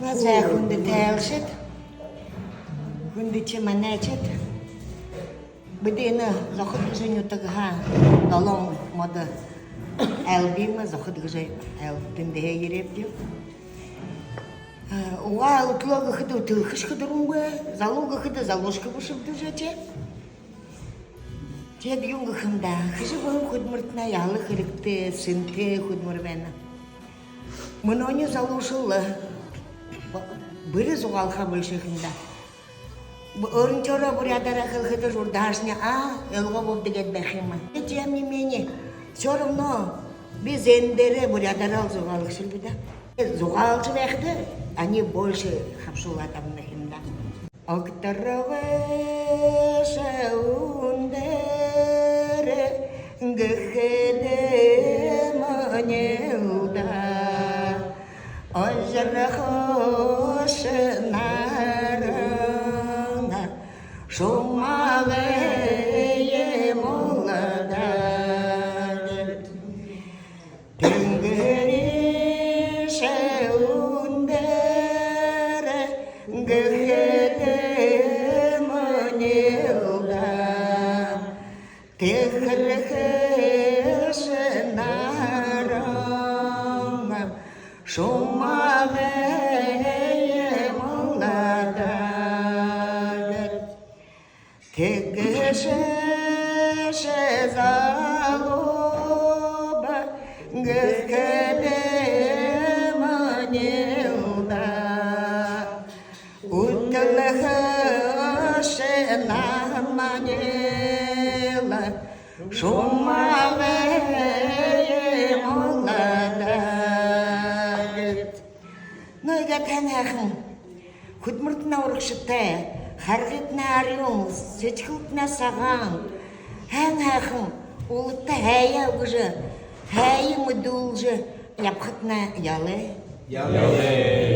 Назай хүнд тайлшид хүнд чиманачид бедена заход движению тагха долон мода албима заход движение албин дегерепти уал тлога ходу тылхыш ходурунга залуга хода заложка вышиб движете тед юнга хымда хыжыбын худмыртна ялы хырыкты сынты худмырвена мыноне залушылы бирі зуғалға бөлшекінде. Орынчора бурядара хылхыды журдашня, елға болды гет бәхима. Тем не менее, все равно без эндері бурядарал зуғалық шылбіда. Зуғалшы бәхді, они больше хапшулатам бәхимда. Оқтарығы шаундері гіхеді манелда. Озеро нарана, шумовые молодая. Тенгери шеундере, гхеде манилда. Техрехеше нарана, шумовые молодая, тегеше залоба, гхеде манилда, утлехеше наманила, шумовые молодая. Но и гатанахын, худмуртна урықшытай, харғытна ары용, сетхылтна саған, ханахын, улытта хәйя ұжы, хәйі мұдулжы, япқытна ялы. Ялы.